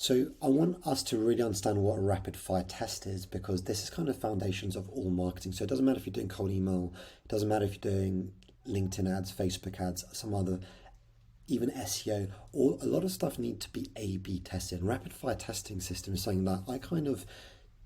So I want us to really understand what a rapid fire test is because this is kind of foundations of all marketing. So it doesn't matter if you're doing cold email, it doesn't matter if you're doing LinkedIn ads, Facebook ads, some other, even SEO, all a lot of stuff need to be A/B tested. And rapid fire testing system is something that I kind of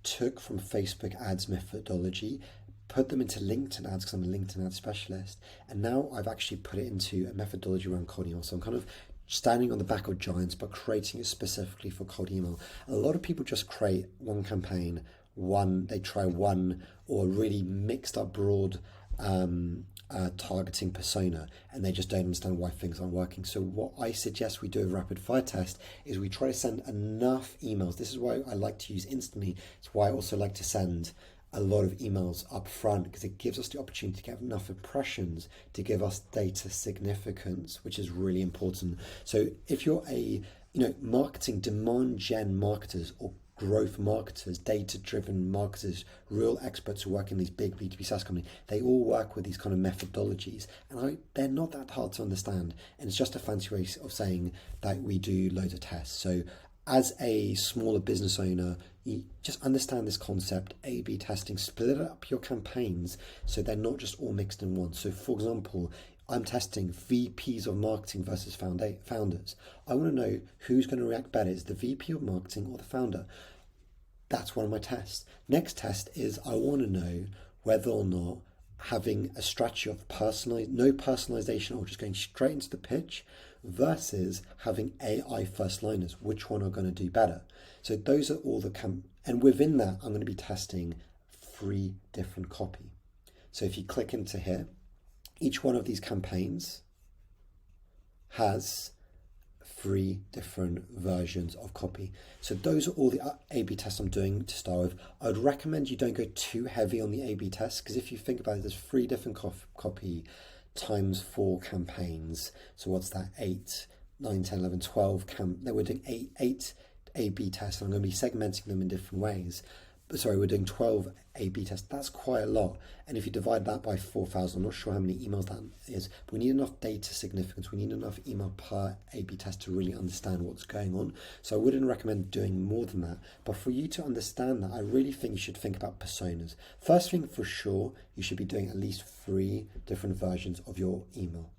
took from Facebook ads methodology, put them into LinkedIn ads because I'm a LinkedIn ad specialist, and now I've actually put it into a methodology around cold email. So I'm kind of standing on the back of giants, but creating it specifically for cold email. A lot of people just create one campaign, they try one or really mixed up broad targeting persona, and they just don't understand why things aren't working. So what I suggest we do with rapid fire test is we try to send enough emails. This is why I like to use instantly. It's why I also like to send a lot of emails up front because it gives us the opportunity to get enough impressions to give us data significance, which is really important. So if you're a marketing demand gen marketers or growth marketers, data-driven marketers, real experts who work in these big B2B SaaS companies, they all work with these kind of methodologies, and they're not that hard to understand, and it's just a fancy way of saying that we do loads of tests. So as a smaller business owner, you just understand this concept, A/B testing, split up your campaigns so they're not just all mixed in one. So for example, I'm testing VPs of marketing versus founders. I want to know who's going to react better. Is the VP of marketing or the founder? That's one of my tests. Next test is I want to know whether or not having a strategy of no personalization or just going straight into the pitch versus having AI first liners, which one are going to do better. So those are all and within that, I'm going to be testing 3 different copy. So if you click into here, each one of these campaigns has 3 different versions of copy. So those are all the A/B tests I'm doing to start with. I would recommend you don't go too heavy on the A/B tests because if you think about it, there's 3 different copy times 4 campaigns. So what's that? 8, 9, 10, 11, 12. We're doing eight A/B tests, and I'm going to be segmenting them in different ways. Sorry, we're doing 12 A/B tests. That's quite a lot. And if you divide that by 4,000, I'm not sure how many emails that is, but we need enough data significance. We need enough email per A/B test to really understand what's going on. So I wouldn't recommend doing more than that. But for you to understand that, I really think you should think about personas. First thing for sure, you should be doing at least 3 different versions of your email.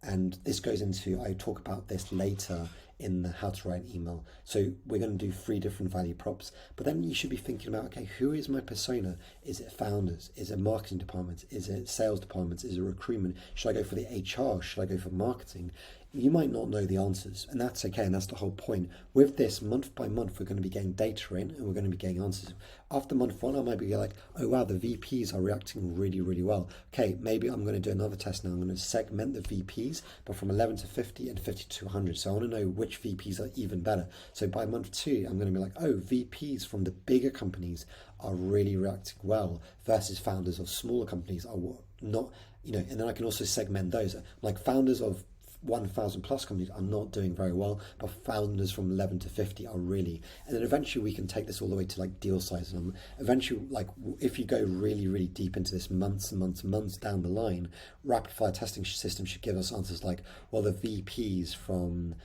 And this goes into, I talk about this later in the how to write an email. So we're going to do 3 different value props, but then you should be thinking about, okay, who is my persona? Is it founders? Is it marketing departments? Is it sales departments? Is it recruitment? Should I go for the HR? Should I go for marketing? You might not know the answers, and that's okay, and that's the whole point. With this, month by month, we're going to be getting data in, and we're going to be getting answers. After month 1, I might be like, oh wow, the VPs are reacting really, really well. Okay, maybe I'm going to do another test now. I'm going to segment the VPs, but from 11 to 50 and 50 to 100. So I want to know which VPs are even better. So by month 2, I'm going to be like, oh, VPs from the bigger companies are really reacting well versus founders of smaller companies are not, and then I can also segment those. Like founders of 1,000 plus companies are not doing very well, but founders from 11 to 50 are really. And then eventually we can take this all the way to like deal size. And eventually, like if you go really, really deep into this months and months and months down the line, rapid fire testing system should give us answers like, well, the VPs from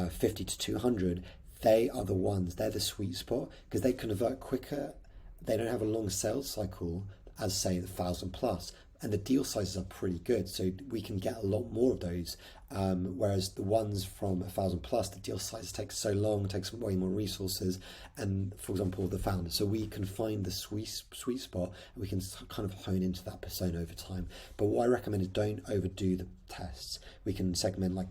50 to 200, they are the ones, they're the sweet spot because they convert quicker. They don't have a long sales cycle as say the 1,000 plus. And the deal sizes are pretty good, so we can get a lot more of those. Whereas the ones from 1,000 plus, the deal size takes so long, takes way more resources. And for example, the founder, so we can find the sweet spot, and we can kind of hone into that persona over time. But what I recommend is don't overdo the tests. We can segment like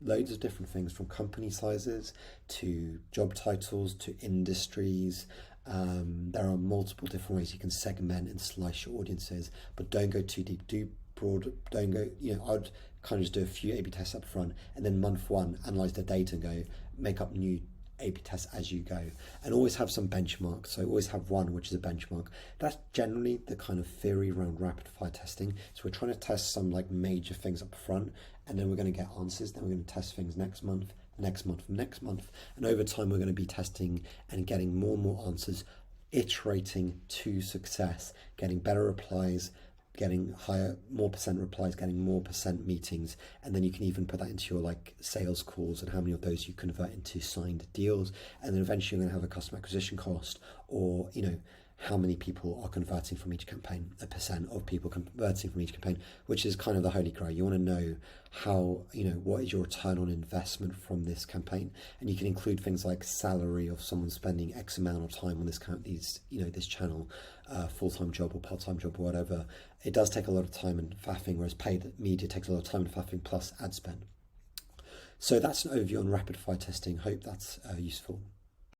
loads of different things from company sizes to job titles to industries. There are multiple different ways you can segment and slice your audiences, but don't go too deep, do broad, don't go, I'd kind of just do a few A/B tests up front, and then month 1, analyze the data and go make up new A/B tests as you go, and always have some benchmarks. So always have one which is a benchmark. That's generally the kind of theory around rapid fire testing. So we're trying to test some like major things up front, and then we're going to get answers. Then we're going to test things next month, and over time we're going to be testing and getting more and more answers, iterating to success, getting better replies, getting more percent replies, getting more percent meetings, and then you can even put that into your like sales calls and how many of those you convert into signed deals, and then eventually you're going to have a customer acquisition cost, or how many people are converting from each campaign, a percent of people converting from each campaign, which is kind of the holy grail. You want to know how, what is your return on investment from this campaign, and you can include things like salary of someone spending X amount of time on this this channel, full-time job or part-time job or whatever. It does take a lot of time and faffing, whereas paid media takes a lot of time and faffing plus ad spend. So that's an overview on rapid fire testing. Hope that's useful.